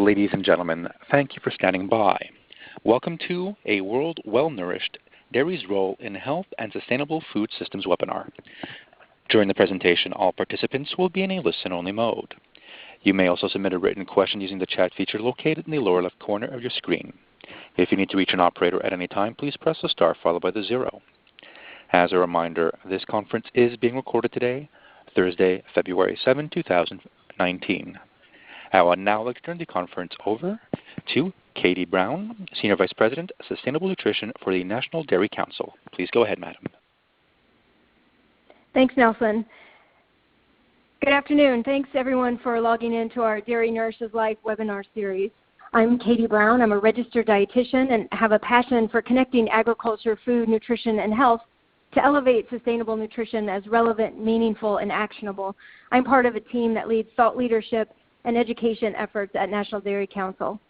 Ladies and gentlemen, thank you for standing by. Welcome to A World Well-Nourished, Dairy's Role in Health and Sustainable Food Systems webinar. During the presentation, all participants will be in a listen-only mode. You may also submit a written question using the chat feature located in the lower left corner of your screen. If you need to reach an operator at any time, please press the star followed by the 0. As a reminder, this conference is being recorded today, Thursday, February 7, 2019. I would now like to turn the conference over to Katie Brown, Senior Vice President, Sustainable Nutrition for the National Dairy Council. Please go ahead, madam. Thanks, Nelson. Good afternoon. Thanks, everyone, for logging into our Dairy Nourishes Life webinar series. I'm Katie Brown. I'm a registered dietitian and have a passion for connecting agriculture, food, nutrition, and health to elevate sustainable nutrition as relevant, meaningful, and actionable. I'm part of a team that leads thought leadership and education efforts at National Dairy Council.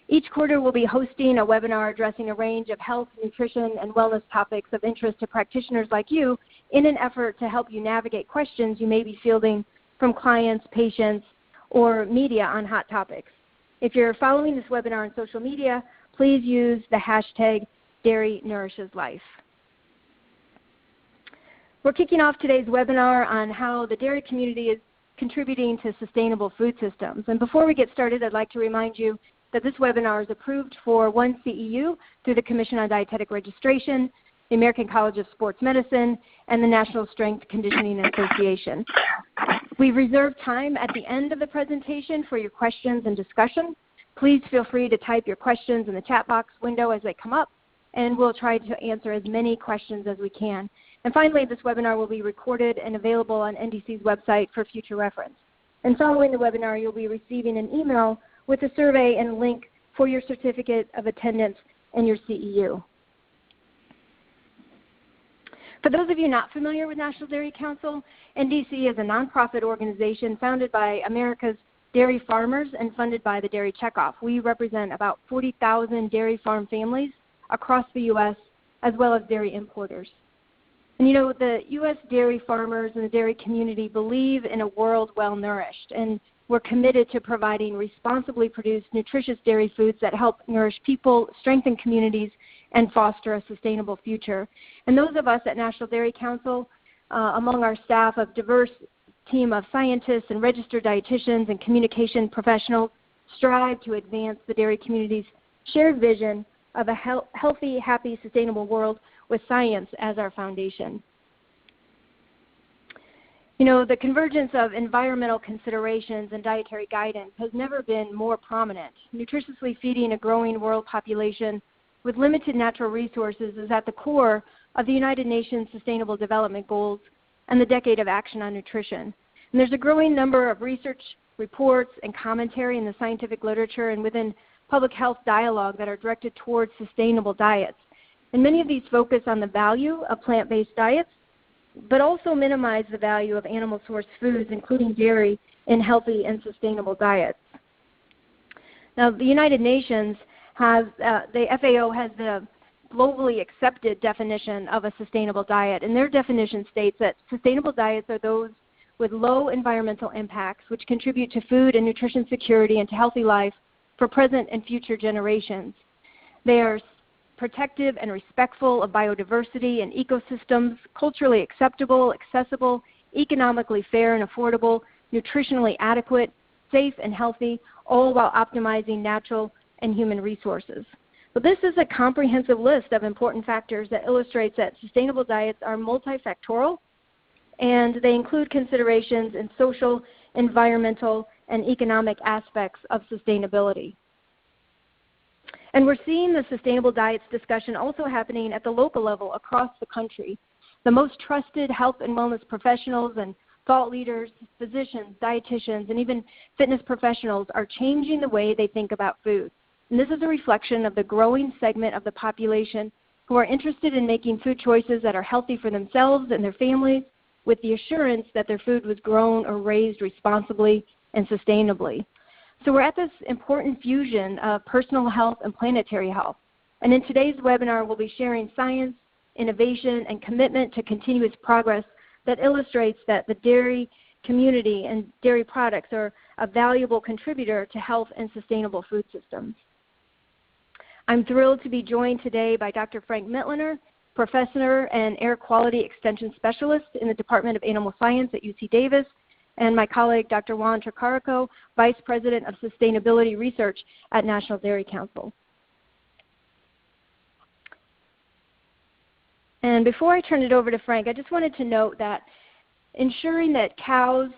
Each quarter we'll be hosting a webinar addressing a range of health, nutrition, and wellness topics of interest to practitioners like you in an effort to help you navigate questions you may be fielding from clients, patients, or media on hot topics. If you're following this webinar on social media, please use the hashtag #DairyNourishes We're kicking off today's webinar on how the dairy community is contributing to sustainable food systems. And before we get started, I'd like to remind you that this webinar is approved for 1 CEU through the Commission on Dietetic Registration, the American College of Sports Medicine, and the National Strength Conditioning Association. We've reserved time at the end of the presentation for your questions and discussion. Please feel free to type your questions in the chat box window as they come up, and we'll try to answer as many questions as we can. And finally, this webinar will be recorded and available on NDC's website for future reference. And following the webinar, you'll be receiving an email with a survey and a link for your certificate of attendance and your CEU. For those of you not familiar with National Dairy Council, NDC is a nonprofit organization founded by America's dairy farmers and funded by the Dairy Checkoff. We represent about 40,000 dairy farm families across the U.S. as well as dairy importers. And you know, the U.S. dairy farmers and the dairy community believe in a world well-nourished, and we're committed to providing responsibly produced, nutritious dairy foods that help nourish people, strengthen communities, and foster a sustainable future. And those of us at National Dairy Council, among our staff of diverse team of scientists and registered dietitians and communication professionals, strive to advance the dairy community's shared vision of a healthy, happy, sustainable world with science as our foundation. You know, the convergence of environmental considerations and dietary guidance has never been more prominent. Nutritiously feeding a growing world population with limited natural resources is at the core of the United Nations Sustainable Development Goals and the Decade of Action on Nutrition. And there's a growing number of research reports and commentary in the scientific literature and within public health dialogue that are directed towards sustainable diets. And many of these focus on the value of plant-based diets, but also minimize the value of animal-sourced foods, including dairy, in healthy and sustainable diets. Now, the United Nations has, the FAO has the globally accepted definition of a sustainable diet, and their definition states that sustainable diets are those with low environmental impacts, which contribute to food and nutrition security and to healthy life for present and future generations. They are protective and respectful of biodiversity and ecosystems, culturally acceptable, accessible, economically fair and affordable, nutritionally adequate, safe and healthy, all while optimizing natural and human resources. But this is a comprehensive list of important factors that illustrates that sustainable diets are multifactorial, and they include considerations in social, environmental, and economic aspects of sustainability. And we're seeing the sustainable diets discussion also happening at the local level across the country. The most trusted health and wellness professionals and thought leaders, physicians, dietitians, and even fitness professionals are changing the way they think about food. And this is a reflection of the growing segment of the population who are interested in making food choices that are healthy for themselves and their families, with the assurance that their food was grown or raised responsibly and sustainably. So we're at this important fusion of personal health and planetary health. And in today's webinar, we'll be sharing science, innovation, and commitment to continuous progress that illustrates that the dairy community, and dairy products are a valuable contributor to health and sustainable food systems. I'm thrilled to be joined today by Dr. Frank Mittliner, Professor and Air Quality Extension Specialist in the Department of Animal Science at UC Davis, and my colleague Dr. Juan Tricarico, Vice President of Sustainability Research at National Dairy Council. And before I turn it over to Frank, I just wanted to note that ensuring that cows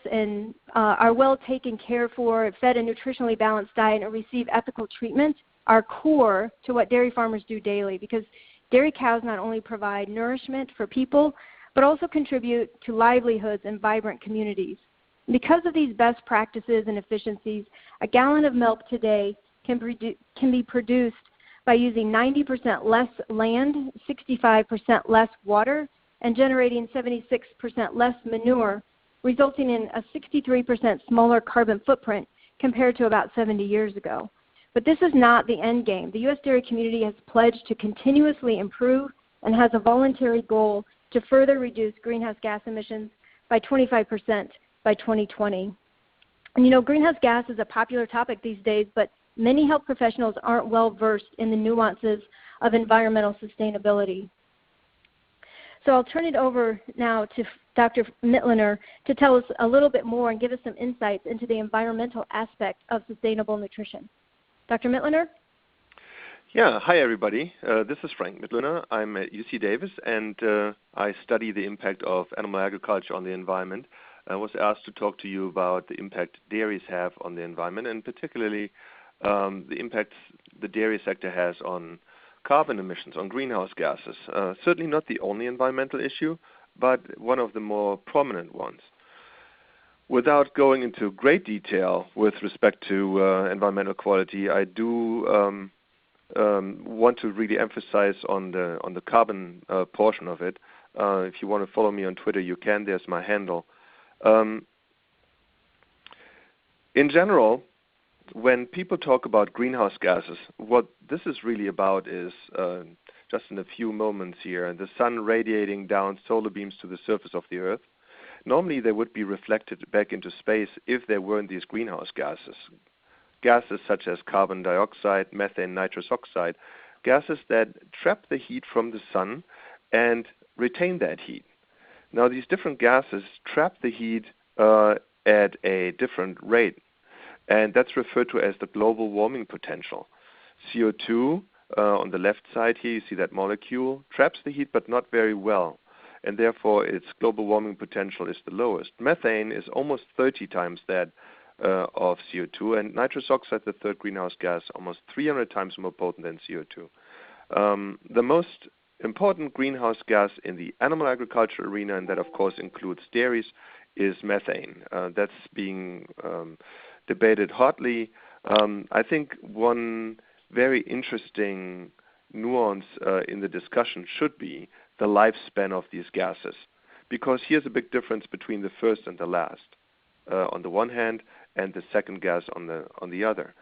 are well taken care for, fed a nutritionally balanced diet, and receive ethical treatment are core to what dairy farmers do daily, because dairy cows not only provide nourishment for people, but also contribute to livelihoods and vibrant communities. Because of these best practices and efficiencies, a gallon of milk today can be produced by using 90% less land, 65% less water, and generating 76% less manure, resulting in a 63% smaller carbon footprint compared to about 70 years ago. But this is not the end game. The U.S. dairy community has pledged to continuously improve and has a voluntary goal to further reduce greenhouse gas emissions by 25% by 2020. And you know, greenhouse gas is a popular topic these days, but many health professionals aren't well versed in the nuances of environmental sustainability. So I'll turn it over now to Dr. Mittliner to tell us a little bit more and give us some insights into the environmental aspect of sustainable nutrition. Dr. Mittliner? Yeah, hi everybody. This is Frank Mittliner. I'm at UC Davis, and I study the impact of animal agriculture on the environment. I was asked to talk to you about the impact dairies have on the environment, and particularly the impacts the dairy sector has on carbon emissions, on greenhouse gases. Certainly not the only environmental issue, but one of the more prominent ones. Without going into great detail with respect to environmental quality, I do want to really emphasize on the carbon portion of it. If you want to follow me on Twitter, you can. There's my handle. In general, when people talk about greenhouse gases, what this is really about is just in a few moments here, the sun radiating down solar beams to the surface of the Earth. Normally they would be reflected back into space if there weren't these greenhouse gases. Gases such as carbon dioxide, methane, nitrous oxide, gases that trap the heat from the sun and retain that heat. Now these different gases trap the heat at a different rate, and that's referred to as the global warming potential. CO2 on the left side here, you see that molecule, traps the heat but not very well, and therefore its global warming potential is the lowest. Methane is almost 30 times that of CO2, and nitrous oxide, the third greenhouse gas, almost 300 times more potent than CO2. The most important greenhouse gas in the animal agriculture arena, and that of course includes dairies, is methane. That's being debated hotly. I think one very interesting nuance in the discussion should be the lifespan of these gases, because here's a big difference between the first and the last on the one hand, and the second gas on the other.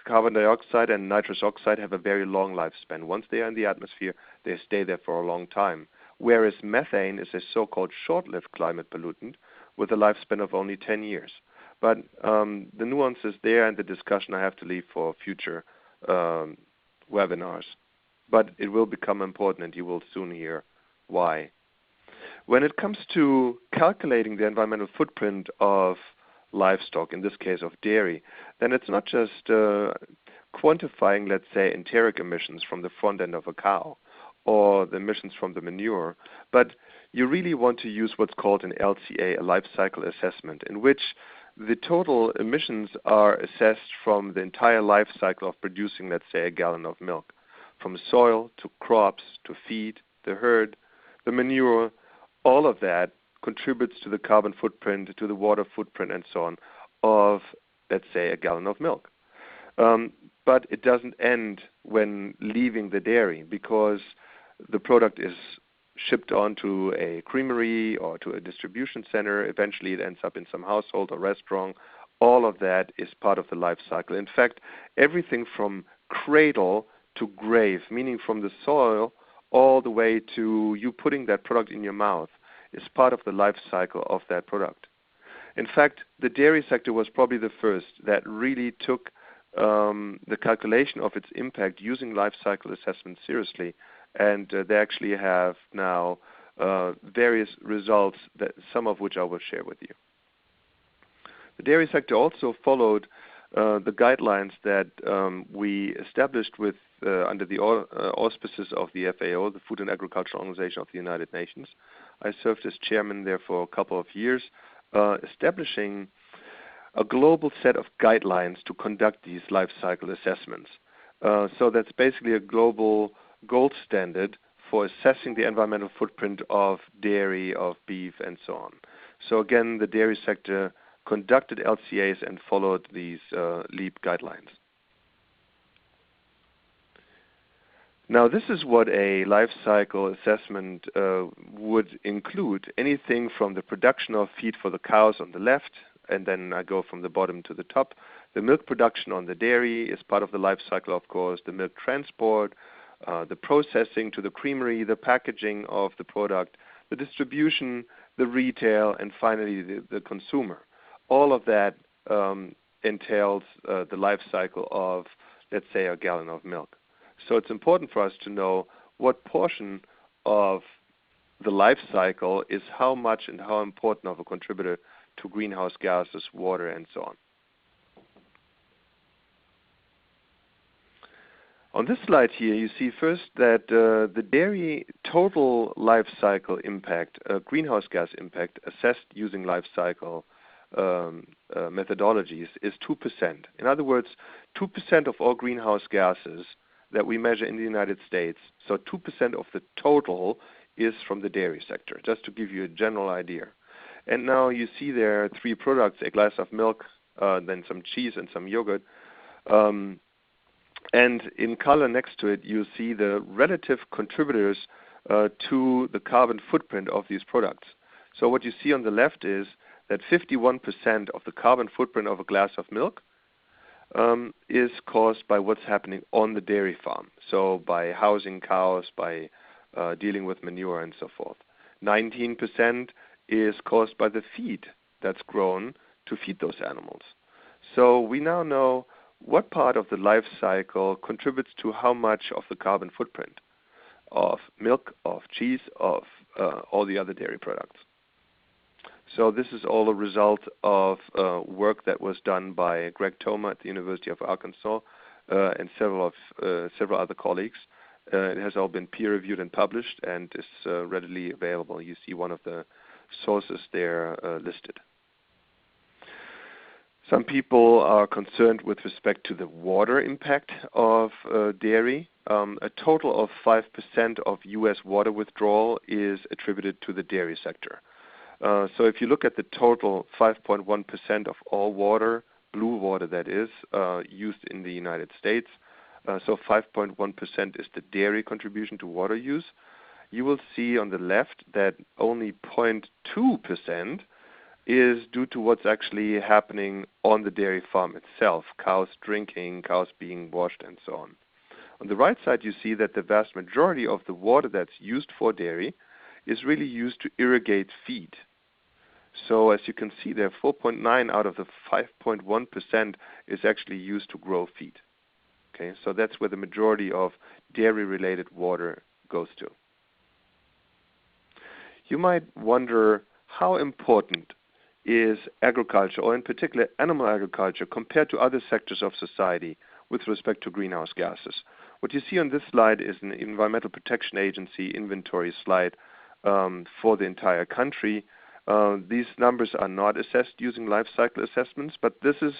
Carbon dioxide and nitrous oxide have a very long lifespan. Once they are in the atmosphere, they stay there for a long time, whereas methane is a so-called short-lived climate pollutant with a lifespan of only 10 years. But the nuances there and the discussion I have to leave for future webinars. But it will become important, and you will soon hear why. When it comes to calculating the environmental footprint of livestock, in this case of dairy, then it's not just quantifying, let's say, enteric emissions from the front end of a cow or the emissions from the manure, but you really want to use what's called an LCA, a life cycle assessment, in which the total emissions are assessed from the entire life cycle of producing, let's say, a gallon of milk, from soil to crops to feed, the herd, the manure. All of that contributes to the carbon footprint, to the water footprint, and so on, of, let's say, a gallon of milk. But it doesn't end when leaving the dairy, because the product is shipped on to a creamery or to a distribution center. Eventually it ends up in some household or restaurant. All of that is part of the life cycle. In fact, everything from cradle to grave, meaning from the soil all the way to you putting that product in your mouth, is part of the life cycle of that product. In fact, the dairy sector was probably the first that really took the calculation of its impact using life cycle assessment seriously, and they actually have now various results, that some of which I will share with you. The dairy sector also followed the guidelines that we established with under the auspices of the FAO, the Food and Agriculture Organization of the United Nations. I served as chairman there for a couple of years, establishing a global set of guidelines to conduct these life cycle assessments. So that's basically a global gold standard for assessing the environmental footprint of dairy, of beef, and so on. So again, the dairy sector conducted LCAs and followed these LEAP guidelines. Now, this is what a life cycle assessment would include. Anything from the production of feed for the cows on the left, and then I go from the bottom to the top. The milk production on the dairy is part of the life cycle, of course. The milk transport, the processing to the creamery, the packaging of the product, the distribution, the retail, and finally the consumer. All of that entails the life cycle of, let's say, a gallon of milk. So it's important for us to know what portion of the life cycle is how much and how important of a contributor to greenhouse gases, water, and so on. On this slide here, you see first that the dairy total life cycle impact, greenhouse gas impact, assessed using life cycle methodologies is 2%. In other words, 2% of all greenhouse gases that we measure in the United States, so 2% of the total is from the dairy sector, just to give you a general idea. And now you see there are three products, a glass of milk, then some cheese and some yogurt. And in color next to it, you see the relative contributors to the carbon footprint of these products. So what you see on the left is that 51% of the carbon footprint of a glass of milk is caused by what's happening on the dairy farm. So by housing cows, by dealing with manure and so forth. 19% is caused by the feed that's grown to feed those animals. So we now know what part of the life cycle contributes to how much of the carbon footprint of milk, of cheese, of all the other dairy products. So this is all a result of work that was done by Greg Thoma at the University of Arkansas and several other colleagues. It has all been peer-reviewed and published and is readily available. You see one of the sources there listed. Some people are concerned with respect to the water impact of dairy. A total of 5% of U.S. water withdrawal is attributed to the dairy sector. So if you look at the total 5.1% of all water, blue water that is, used in the United States, so 5.1% is the dairy contribution to water use, you will see on the left that only 0.2% is due to what's actually happening on the dairy farm itself, cows drinking, cows being washed, and so on. On the right side, you see that the vast majority of the water that's used for dairy is really used to irrigate feed. So as you can see there, 4.9 out of the 5.1% is actually used to grow feed. Okay, so that's where the majority of dairy-related water goes to. You might wonder how important is agriculture, or in particular animal agriculture, compared to other sectors of society with respect to greenhouse gases. What you see on this slide is an Environmental Protection Agency inventory slide for the entire country. These numbers are not assessed using life cycle assessments, but this is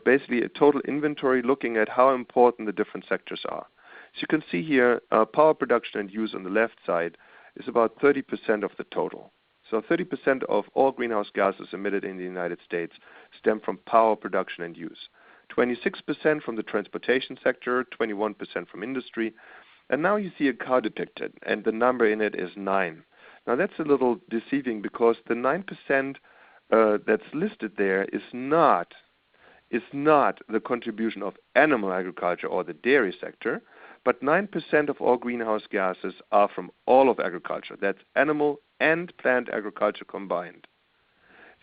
basically a total inventory looking at how important the different sectors are. As you can see here, power production and use on the left side is about 30% of the total. So 30% of all greenhouse gases emitted in the United States stem from power production and use. 26% from the transportation sector, 21% from industry. And now you see a cow depicted, and the number in it is 9. Now that's a little deceiving because the 9% that's listed there is not the contribution of animal agriculture or the dairy sector, but 9% of all greenhouse gases are from all of agriculture. That's animal and plant agriculture combined.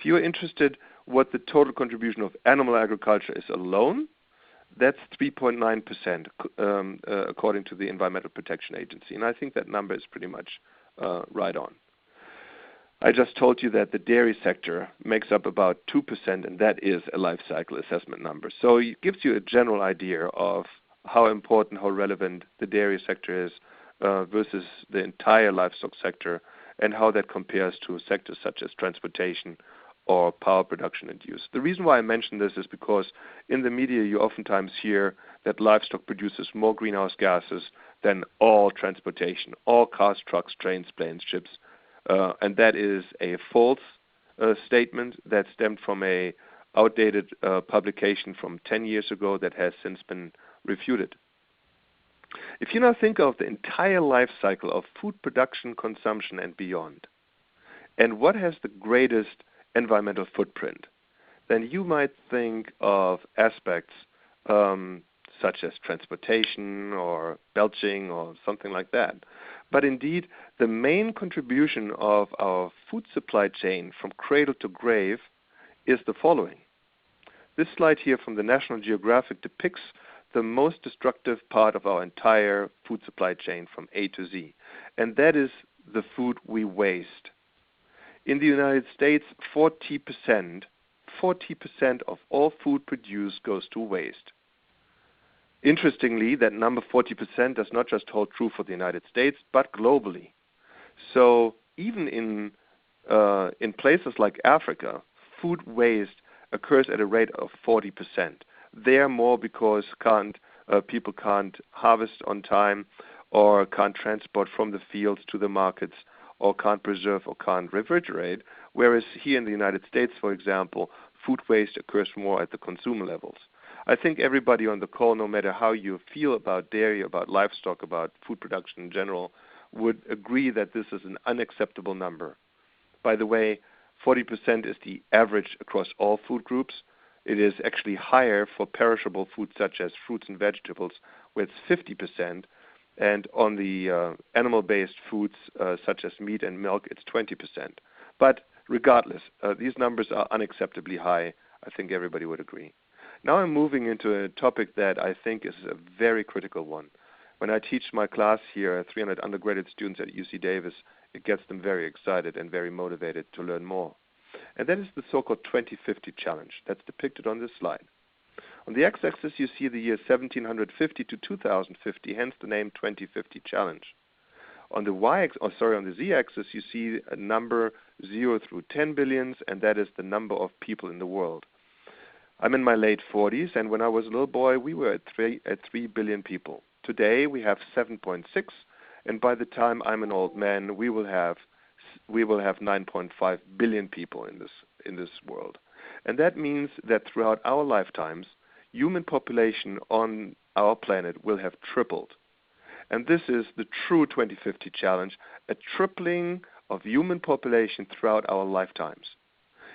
If you're interested what the total contribution of animal agriculture is alone, that's 3.9% according to the Environmental Protection Agency. And I think that number is pretty much right on. I just told you that the dairy sector makes up about 2%, and that is a life cycle assessment number. So it gives you a general idea of how important, how relevant the dairy sector is versus the entire livestock sector, and how that compares to sectors such as transportation or power production and use. The reason why I mention this is because in the media you oftentimes hear that livestock produces more greenhouse gases than all transportation, all cars, trucks, trains, planes, ships. And that is a false statement that stemmed from a outdated publication from 10 years ago that has since been refuted. If you now think of the entire life cycle of food production, consumption, and beyond, and what has the greatest environmental footprint, then you might think of aspects such as transportation or belching or something like that. But indeed, the main contribution of our food supply chain from cradle to grave is the following. This slide here from the National Geographic depicts the most destructive part of our entire food supply chain from A to Z, and that is the food we waste. In the United States, 40% of all food produced goes to waste. Interestingly, that number 40% does not just hold true for the United States, but globally. So even in places like Africa, food waste occurs at a rate of 40%. There more because people can't harvest on time, or can't transport from the fields to the markets, or can't preserve or can't refrigerate, whereas here in the United States, for example, food waste occurs more at the consumer levels. I think everybody on the call, no matter how you feel about dairy, about livestock, about food production in general, would agree that this is an unacceptable number. By the way, 40% is the average across all food groups. It is actually higher for perishable foods such as fruits and vegetables, where it's 50%, and on the animal-based foods such as meat and milk, it's 20%. But regardless, these numbers are unacceptably high. I think everybody would agree. Now I'm moving into a topic that I think is a very critical one. When I teach my class here, 300 undergraduate students at UC Davis, it gets them very excited and very motivated to learn more. And that is the so-called 2050 challenge that's depicted on this slide. On the x-axis, you see the year 1750 to 2050, hence the name 2050 challenge. On the z-axis, you see a number 0 through 10 billions, and that is the number of people in the world. I'm in my late 40s, and when I was a little boy, we were at 3 billion people. Today, we have 7.6, and by the time I'm an old man, we will have 9.5 billion people in this world. And that means that throughout our lifetimes, human population on our planet will have tripled. And this is the true 2050 challenge, a tripling of human population throughout our lifetimes.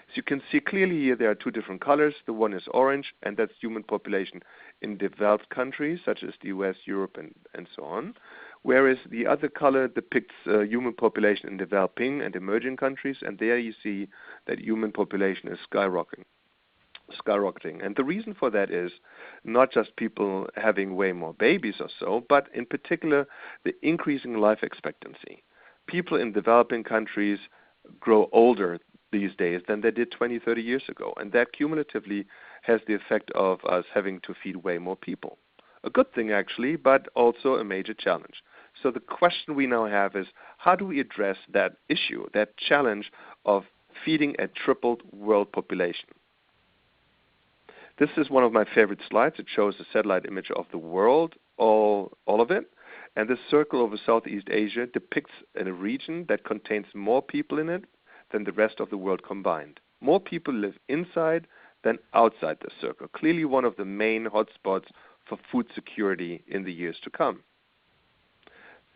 As you can see clearly here, there are two different colors. The one is orange, and that's human population in developed countries such as the US, Europe, and so on. Whereas the other color depicts human population in developing and emerging countries, and there you see that human population is skyrocketing. And the reason for that is not just people having way more babies or so, but in particular the increasing life expectancy. People in developing countries grow older these days than they did 20, 30 years ago, and that cumulatively has the effect of us having to feed way more people. A good thing actually, but also a major challenge. So the question we now have is, how do we address that issue, that challenge of feeding a tripled world population? This is one of my favorite slides. It shows a satellite image of the world, all of it. And this circle over Southeast Asia depicts a region that contains more people in it than the rest of the world combined. More people live inside than outside the circle. Clearly one of the main hotspots for food security in the years to come.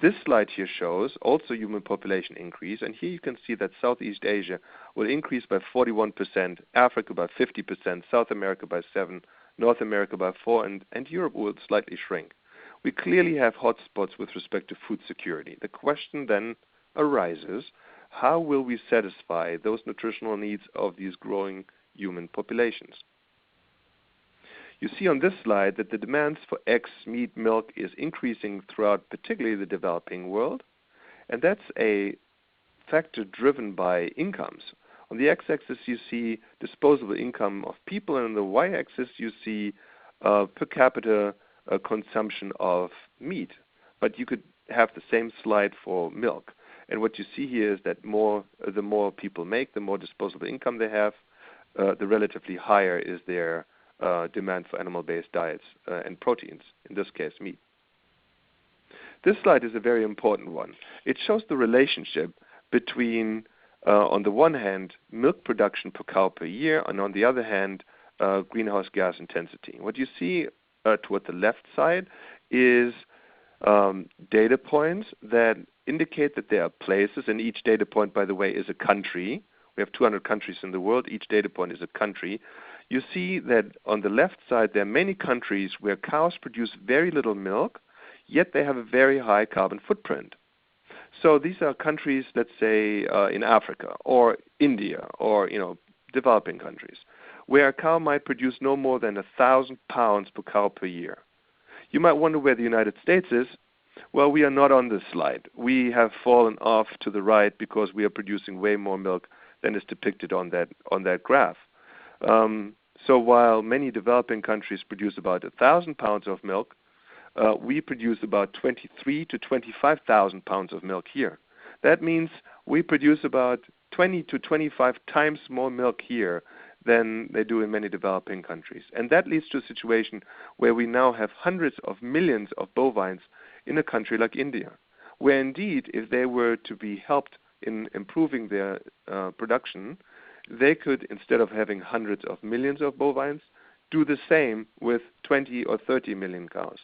This slide here shows also human population increase, and here you can see that Southeast Asia will increase by 41%, Africa by 50%, South America by 7%, North America by 4%, and Europe will slightly shrink. We clearly have hotspots with respect to food security. The question then arises, how will we satisfy those nutritional needs of these growing human populations? You see on this slide that the demands for eggs, meat, milk is increasing throughout particularly the developing world, and that's a factor driven by incomes. On the x-axis you see disposable income of people, and on the y-axis you see per capita consumption of meat. But you could have the same slide for milk. And what you see here is that the more people make, the more disposable income they have, the relatively higher is their demand for animal-based diets and proteins, in this case meat. This slide is a very important one. It shows the relationship between, on the one hand, milk production per cow per year, and on the other hand, greenhouse gas intensity. What you see toward the left side is data points that indicate that there are places, and each data point, by the way, is a country. We have 200 countries in the world. Each data point is a country. You see that on the left side there are many countries where cows produce very little milk, yet they have a very high carbon footprint. So these are countries, let's say, in Africa or India or developing countries, where a cow might produce no more than 1,000 pounds per cow per year. You might wonder where the United States is. Well, we are not on this slide. We have fallen off to the right because we are producing way more milk than is depicted on that graph. So while many developing countries produce about 1,000 pounds of milk, we produce about 23 to 25,000 pounds of milk here. That means we produce about 20 to 25 times more milk here than they do in many developing countries. And that leads to a situation where we now have hundreds of millions of bovines in a country like India, where indeed, if they were to be helped in improving their production, they could, instead of having hundreds of millions of bovines, do the same with 20 or 30 million cows.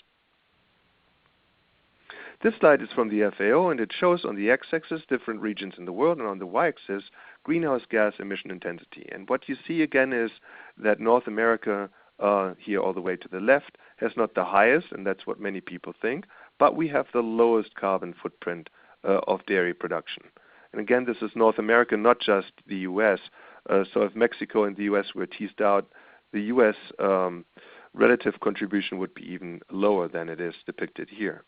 This slide is from the FAO, and it shows on the x-axis different regions in the world, and on the y-axis greenhouse gas emission intensity. And what you see again is that North America, here all the way to the left, has not the highest, and that's what many people think, but we have the lowest carbon footprint of dairy production. And again, this is North America, not just the U.S. So if Mexico and the U.S. were teased out, the U.S. Relative contribution would be even lower than it is depicted here.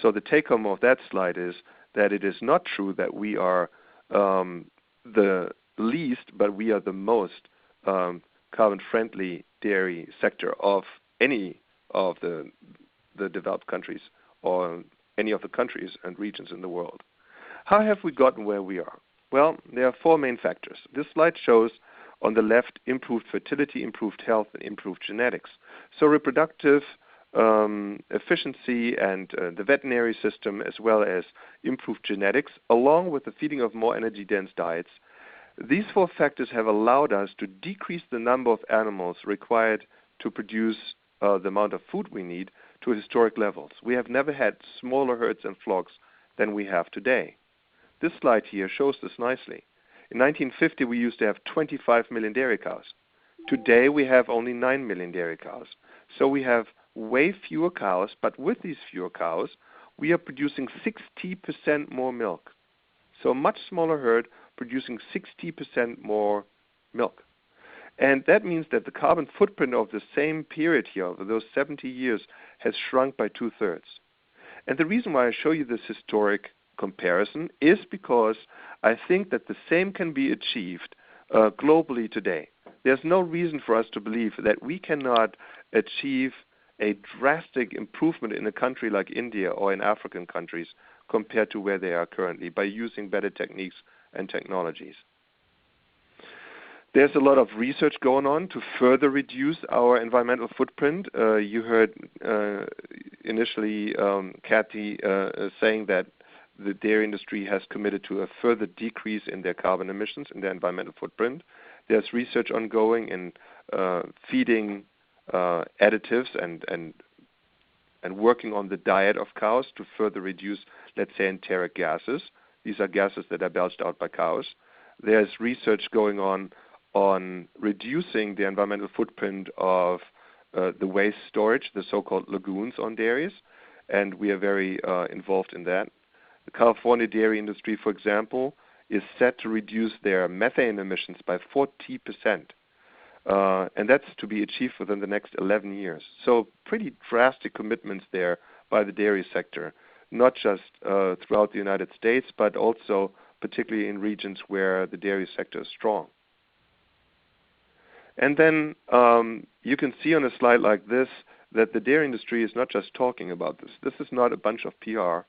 So the take-home of that slide is that it is not true that we are the least, but we are the most carbon-friendly dairy sector of any of the developed countries or any of the countries and regions in the world. How have we gotten where we are? Well, there are four main factors. This slide shows on the left improved fertility, improved health, and improved genetics. So reproductive efficiency and the veterinary system, as well as improved genetics, along with the feeding of more energy-dense diets. These four factors have allowed us to decrease the number of animals required to produce the amount of food we need to historic levels. We have never had smaller herds and flocks than we have today. This slide here shows this nicely. In 1950, we used to have 25 million dairy cows. Today, we have only 9 million dairy cows. So we have way fewer cows, but with these fewer cows, we are producing 60% more milk. So a much smaller herd producing 60% more milk. And that means that the carbon footprint of the same period here, of those 70 years, has shrunk by 2/3. And the reason why I show you this historic comparison is because I think that the same can be achieved globally today. There's no reason for us to believe that we cannot achieve a drastic improvement in a country like India or in African countries compared to where they are currently by using better techniques and technologies. There's a lot of research going on to further reduce our environmental footprint. You heard initially Kathy saying that the dairy industry has committed to a further decrease in their carbon emissions and their environmental footprint. There's research ongoing in feeding additives and working on the diet of cows to further reduce, let's say, enteric gases. These are gases that are belched out by cows. There's research going on reducing the environmental footprint of the waste storage, the so-called lagoons on dairies, and we are very involved in that. The California dairy industry, for example, is set to reduce their methane emissions by 40%. And that's to be achieved within the next 11 years. So pretty drastic commitments there by the dairy sector, not just throughout the United States, but also particularly in regions where the dairy sector is strong. And then you can see on a slide like this that the dairy industry is not just talking about this. This is not a bunch of PR,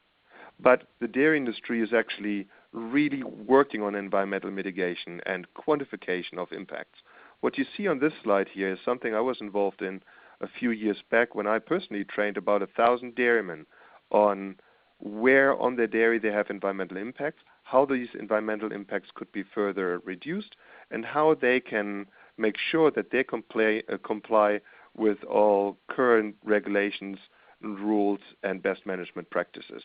but the dairy industry is actually really working on environmental mitigation and quantification of impacts. What you see on this slide here is something I was involved in a few years back when I personally trained about 1,000 dairymen on where on their dairy they have environmental impacts, how these environmental impacts could be further reduced, and how they can make sure that they comply with all current regulations, rules, and best management practices.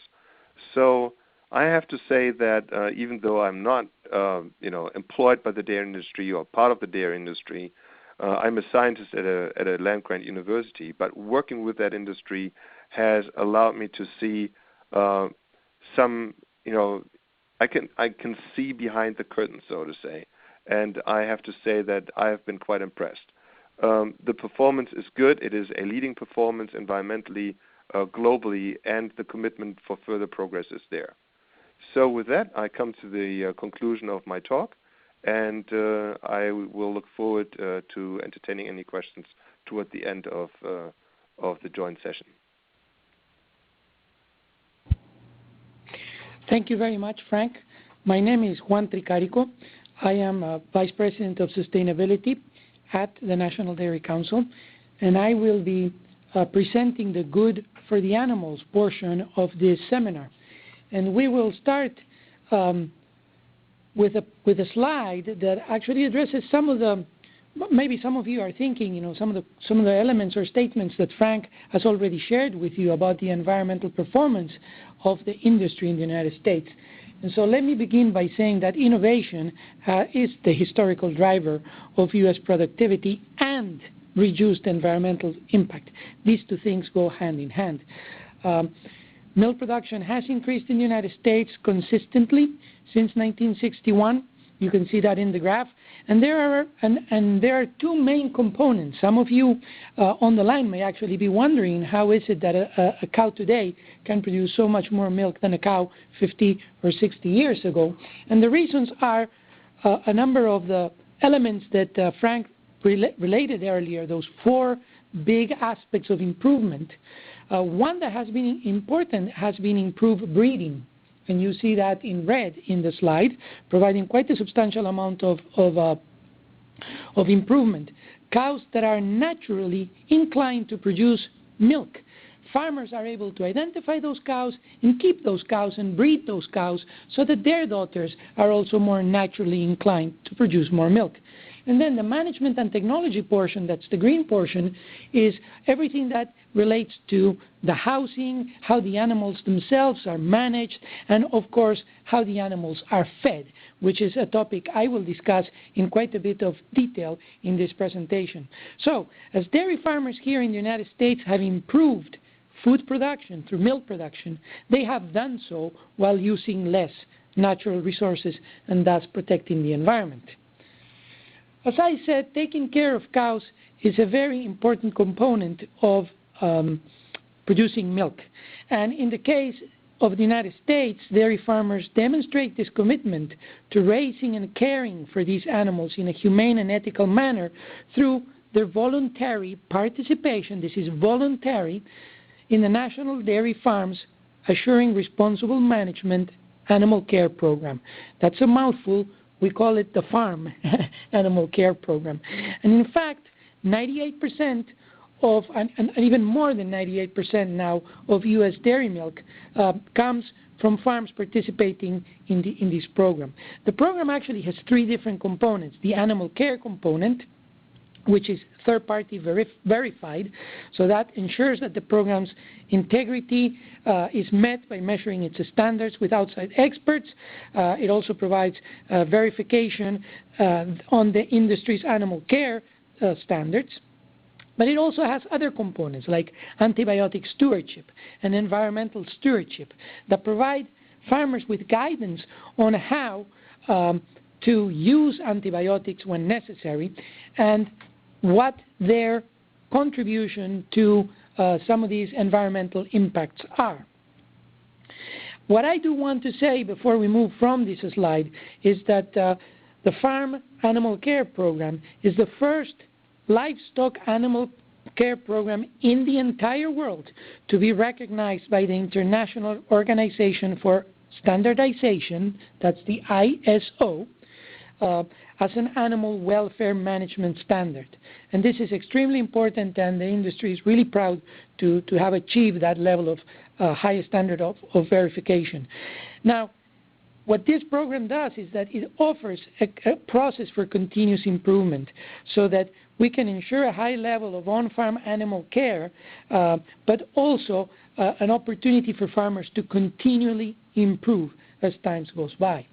So I have to say that even though I'm not employed by the dairy industry or part of the dairy industry, I'm a scientist at a land-grant university, but working with that industry has allowed me to see some, I can see behind the curtain, so to say, and I have to say that I have been quite impressed. The performance is good. It is a leading performance environmentally, globally, and the commitment for further progress is there. So with that, I come to the conclusion of my talk, and I will look forward to entertaining any questions toward the end of the joint session. Thank you very much, Frank. My name is Juan Tricarico. I am Vice President of Sustainability at the National Dairy Council, and I will be presenting the Good for the Animals portion of this seminar. And we will start with a slide that actually addresses some of the, maybe some of you are thinking, some of the elements or statements that Frank has already shared with you about the environmental performance of the industry in the United States. And so let me begin by saying that innovation is the historical driver of U.S. productivity and reduced environmental impact. These two things go hand in hand. Milk production has increased in the United States consistently since 1961. You can see that in the graph. And there are two main components. Some of you on the line may actually be wondering how is it that a cow today can produce so much more milk than a cow 50 or 60 years ago. And the reasons are a number of the elements that Frank related earlier, those four big aspects of improvement. One that has been important has been improved breeding. And you see that in red in the slide, providing quite a substantial amount of improvement. Cows that are naturally inclined to produce milk. Farmers are able to identify those cows and keep those cows and breed those cows so that their daughters are also more naturally inclined to produce more milk. And then the management and technology portion, that's the green portion, is everything that relates to the housing, how the animals themselves are managed, and of course, how the animals are fed, which is a topic I will discuss in quite a bit of detail in this presentation. So, as dairy farmers here in the United States have improved food production through milk production, they have done so while using less natural resources and thus protecting the environment. As I said, taking care of cows is a very important component of producing milk. And in the case of the United States, dairy farmers demonstrate this commitment to raising and caring for these animals in a humane and ethical manner through their voluntary participation, this is voluntary, in the National Dairy Farms Assuring Responsible Management Animal Care Program. That's a mouthful. We call it the Farm Animal Care Program. And in fact, 98% of, and even more than 98% now, of U.S. dairy milk comes from farms participating in this program. The program actually has three different components. The animal care component, which is third-party verified, so that ensures that the program's integrity is met by measuring its standards with outside experts. It also provides verification on the industry's animal care standards. But it also has other components like antibiotic stewardship and environmental stewardship that provide farmers with guidance on how to use antibiotics when necessary, and what their contribution to some of these environmental impacts are. What I do want to say before we move from this slide is that the Farm Animal Care Program is the first livestock animal care program in the entire world to be recognized by the International Organization for Standardization, that's the ISO, as an animal welfare management standard. And this is extremely important, and the industry is really proud to have achieved that level of high standard of verification. Now, what this program does is that it offers a process for continuous improvement so that we can ensure a high level of on-farm animal care, but also an opportunity for farmers to continually improve as time goes by.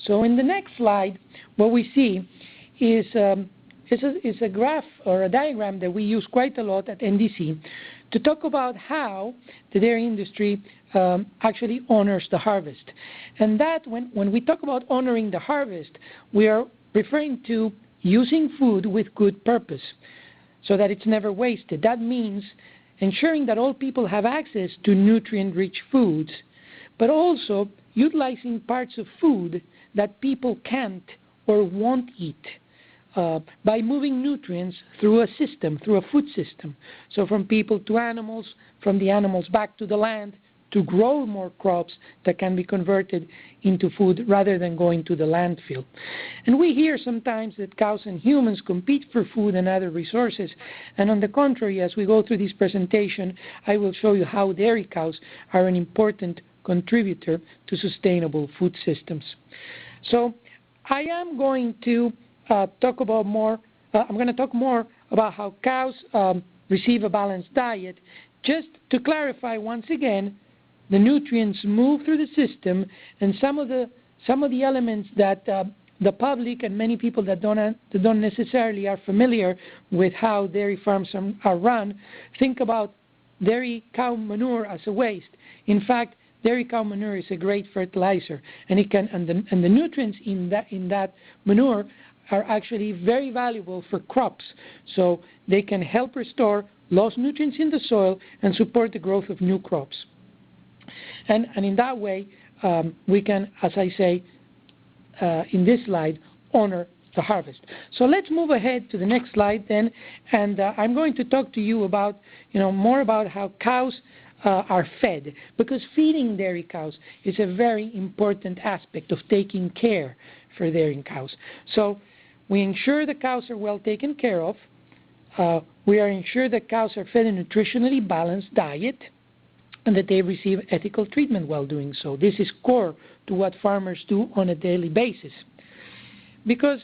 So in the next slide, what we see is a graph or a diagram that we use quite a lot at NDC to talk about how the dairy industry actually honors the harvest. And that, when we talk about honoring the harvest, we are referring to using food with good purpose so that it's never wasted. That means ensuring that all people have access to nutrient-rich foods, but also utilizing parts of food that people can't or won't eat by moving nutrients through a system, through a food system. So from people to animals, from the animals back to the land, to grow more crops that can be converted into food rather than going to the landfill. And we hear sometimes that cows and humans compete for food and other resources. And on the contrary, as we go through this presentation, I will show you how dairy cows are an important contributor to sustainable food systems. So I am going to talk about more. I'm going to talk more about how cows receive a balanced diet. Just to clarify once again, the nutrients move through the system, and some of the elements that the public and many people that don't necessarily are familiar with how dairy farms are run think about dairy cow manure as a waste. In fact, dairy cow manure is a great fertilizer, and the nutrients in that manure are actually very valuable for crops. So they can help restore lost nutrients in the soil and support the growth of new crops. And in that way, we can, as I say in this slide, honor the harvest. So let's move ahead to the next slide then, and I'm going to talk to you about, more about how cows are fed, because feeding dairy cows is a very important aspect of taking care for dairy cows. So we ensure the cows are well taken care of. We are ensure that cows are fed a nutritionally balanced diet and that they receive ethical treatment while doing so. This is core to what farmers do on a daily basis. Because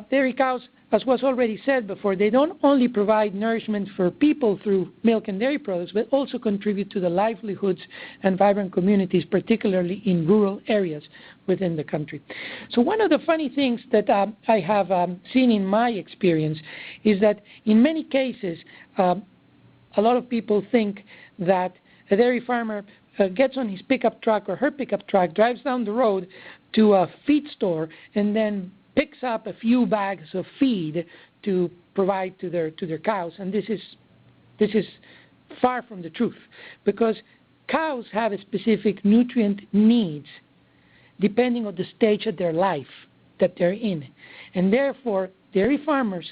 dairy cows, as was already said before, they don't only provide nourishment for people through milk and dairy products, but also contribute to the livelihoods and vibrant communities, particularly in rural areas within the country. So one of the funny things that I have seen in my experience is that in many cases, a lot of people think that a dairy farmer gets on his pickup truck or her pickup truck, drives down the road to a feed store, and then picks up a few bags of feed to provide to their cows. And this is far from the truth, because cows have a specific nutrient needs depending on the stage of their life that they're in. And therefore, dairy farmers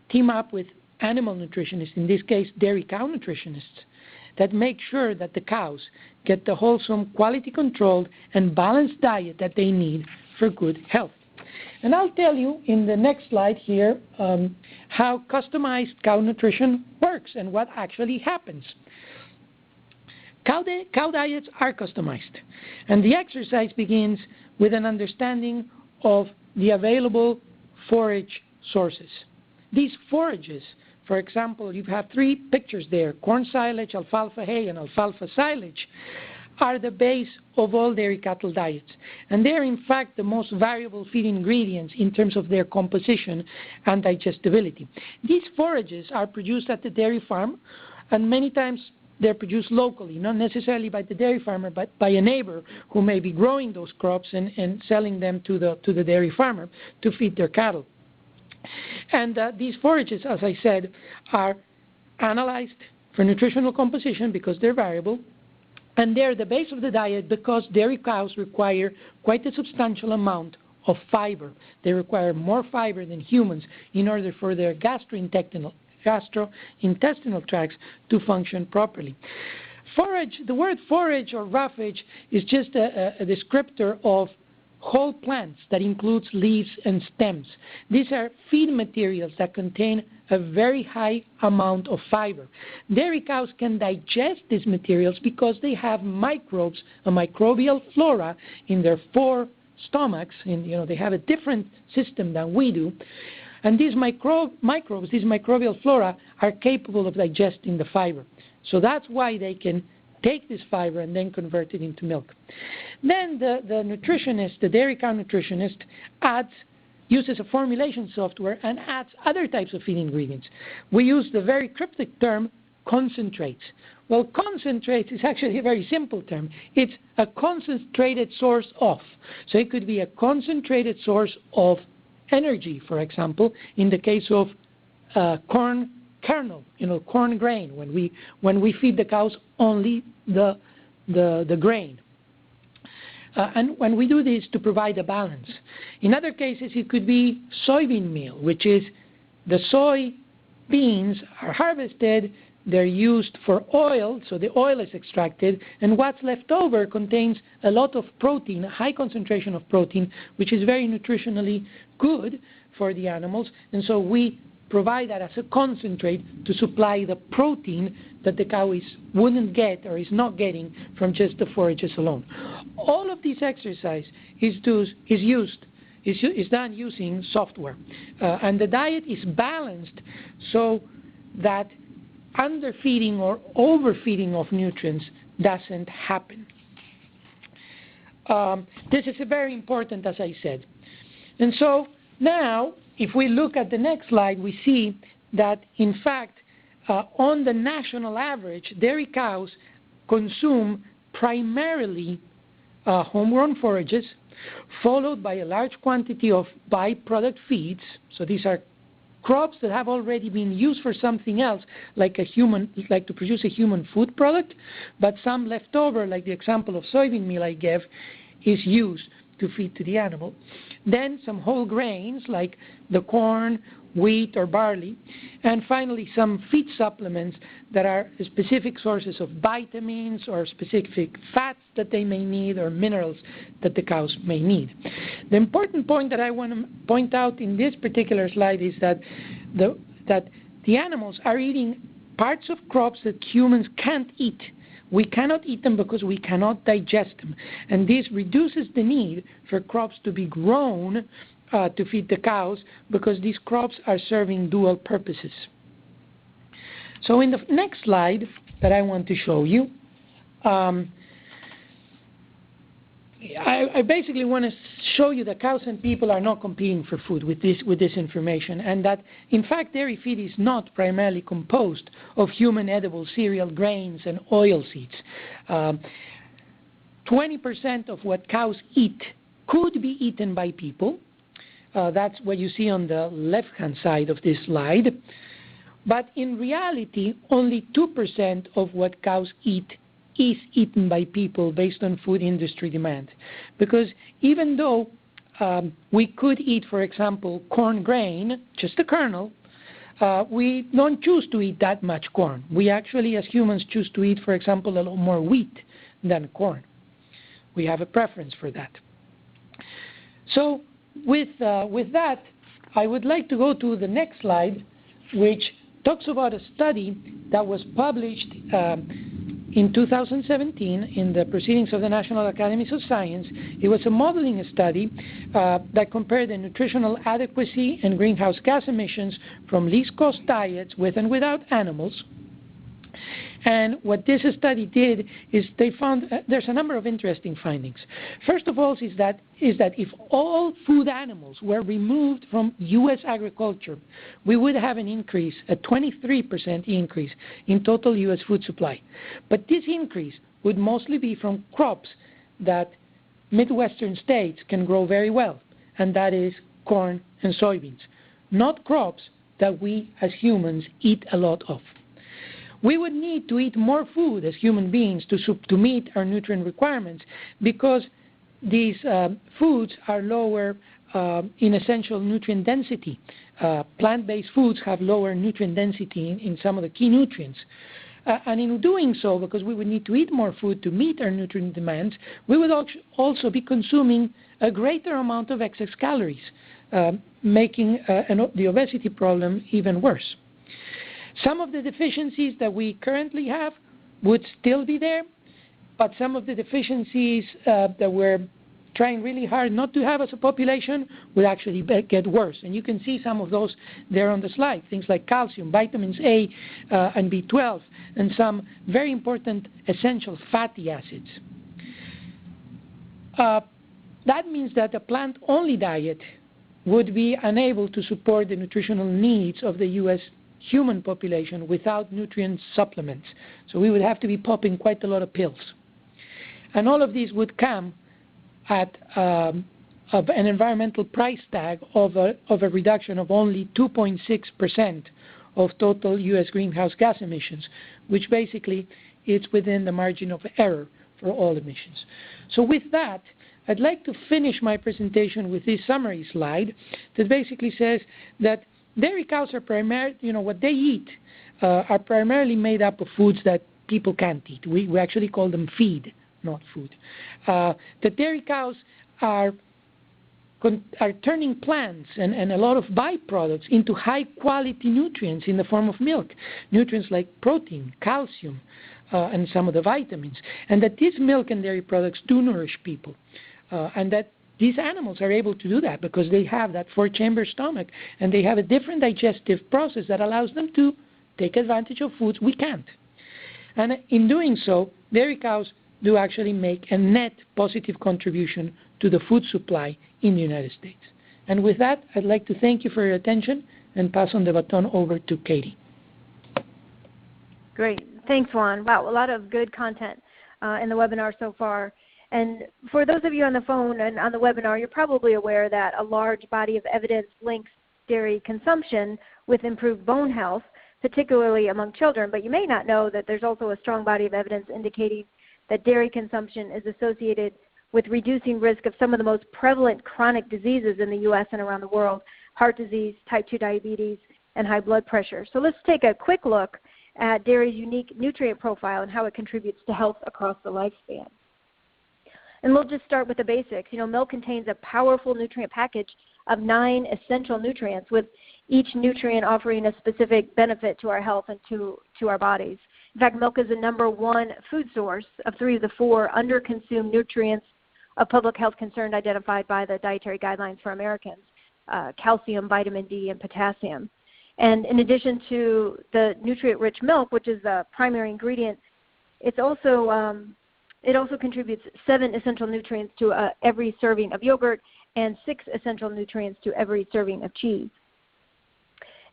team up with animal nutritionists, in this case dairy cow nutritionists, that make sure that the cows get the wholesome, quality-controlled, and balanced diet that they need for good health. And I'll tell you in the next slide here how customized cow nutrition works and what actually happens. Cow diets are customized, and the exercise begins with an understanding of the available forage sources. These forages, for example, you have three pictures there: corn silage, alfalfa hay, and alfalfa silage, are the base of all dairy cattle diets. And they're in fact the most variable feed ingredients in terms of their composition and digestibility. These forages are produced at the dairy farm, and many times they're produced locally, not necessarily by the dairy farmer, but by a neighbor who may be growing those crops and selling them to the dairy farmer to feed their cattle. And these forages, as I said, are analyzed for nutritional composition because they're variable, and they're the base of the diet because dairy cows require quite a substantial amount of fiber. They require more fiber than humans in order for their gastrointestinal tracts to function properly. Forage, the word forage or roughage is just a descriptor of whole plants that includes leaves and stems. These are feed materials that contain a very high amount of fiber. Dairy cows can digest these materials because they have microbes, a microbial flora in their four stomachs, and they have a different system than we do. And these microbes, these microbial flora, are capable of digesting the fiber. So that's why they can take this fiber and then convert it into milk. Then the nutritionist, the dairy cow nutritionist, uses a formulation software and adds other types of feed ingredients. We use the very cryptic term concentrates. Well, concentrates is actually a very simple term. It's a concentrated source of. So it could be a concentrated source of energy, for example, in the case of corn kernel, corn grain, when we feed the cows only the grain. And when we do this to provide a balance. In other cases, it could be soybean meal, which is the soy beans are harvested, they're used for oil, so the oil is extracted, and what's left over contains a lot of protein, a high concentration of protein, which is very nutritionally good for the animals, and so we provide that as a concentrate to supply the protein that the cow wouldn't get or is not getting from just the forages alone. All of this exercise is done using software, and the diet is balanced so that underfeeding or overfeeding of nutrients doesn't happen. This is very important, as I said. And so now, if we look at the next slide, we see that, in fact, on the national average, dairy cows consume primarily homegrown forages, followed by a large quantity of byproduct feeds. So these are crops that have already been used for something else, like to produce a human food product, but some left over, like the example of soybean meal I gave, is used to feed to the animal. Then some whole grains like the corn, wheat, or barley, and finally some feed supplements that are specific sources of vitamins or specific fats that they may need or minerals that the cows may need. The important point that I want to point out in this particular slide is that the animals are eating parts of crops that humans can't eat. We cannot eat them because we cannot digest them. And this reduces the need for crops to be grown to feed the cows because these crops are serving dual purposes. So in the next slide that I want to show you, I basically want to show you that cows and people are not competing for food with this information, and that in fact dairy feed is not primarily composed of human edible cereal, grains, and oil seeds. 20% of what cows eat could be eaten by people. That's what you see on the left-hand side of this slide. But in reality, only 2% of what cows eat is eaten by people based on food industry demand. Because even though we could eat, for example, corn grain, just the kernel, we don't choose to eat that much corn. We actually, as humans, choose to eat, for example, a little more wheat than corn. We have a preference for that. So with that, I would like to go to the next slide, which talks about a study that was published in 2017 in the Proceedings of the National Academies of Science. It was a modeling study that compared the nutritional adequacy and greenhouse gas emissions from least cost diets with and without animals. And what this study did is they found there's a number of interesting findings. First of all is that if all food animals were removed from U.S. agriculture, we would have an increase, a 23% increase in total U.S. food supply. But this increase would mostly be from crops that Midwestern states can grow very well, and that is corn and soybeans, not crops that we as humans eat a lot of. We would need to eat more food as human beings to meet our nutrient requirements because these foods are lower in essential nutrient density. Plant-based foods have lower nutrient density in some of the key nutrients. And in doing so, because we would need to eat more food to meet our nutrient demands, we would also be consuming a greater amount of excess calories, making the obesity problem even worse. Some of the deficiencies that we currently have would still be there, but some of the deficiencies that we're trying really hard not to have as a population would actually get worse. And you can see some of those there on the slide, things like calcium, vitamins A and B12, and some very important essential fatty acids. That means that a plant-only diet would be unable to support the nutritional needs of the U.S. human population without nutrient supplements. So we would have to be popping quite a lot of pills. And all of these would come at an environmental price tag of a reduction of only 2.6% of total U.S. greenhouse gas emissions, which basically is within the margin of error for all emissions. So with that, I'd like to finish my presentation with this summary slide that basically says that dairy cows are what they eat are primarily made up of foods that people can't eat. We actually call them feed, not food. The dairy cows are turning plants and a lot of byproducts into high-quality nutrients in the form of milk, nutrients like protein, calcium, and some of the vitamins, and that these milk and dairy products do nourish people, and that these animals are able to do that because they have that four-chamber stomach and they have a different digestive process that allows them to take advantage of foods we can't. And in doing so, dairy cows do actually make a net positive contribution to the food supply in the United States. And with that, I'd like to thank you for your attention and pass on the baton over to Katie. Great. Thanks, Juan. Wow, a lot of good content in the webinar so far. And for those of you on the phone and on the webinar, you're probably aware that a large body of evidence links dairy consumption with improved bone health, particularly among children. But you may not know that there's also a strong body of evidence indicating that dairy consumption is associated with reducing risk of some of the most prevalent chronic diseases in the U.S. and around the world: heart disease, type 2 diabetes, and high blood pressure. So let's take a quick look at dairy's unique nutrient profile and how it contributes to health across the lifespan. And we'll just start with the basics. Milk contains a powerful nutrient package of 9 essential nutrients, with each nutrient offering a specific benefit to our health and to our bodies. In fact, milk is the #1 food source of 3 of the 4 underconsumed nutrients of public health concern identified by the Dietary Guidelines for Americans: calcium, vitamin D, and potassium. And in addition to the nutrient-rich milk, which is the primary ingredient, it also contributes 7 essential nutrients to every serving of yogurt and 6 essential nutrients to every serving of cheese.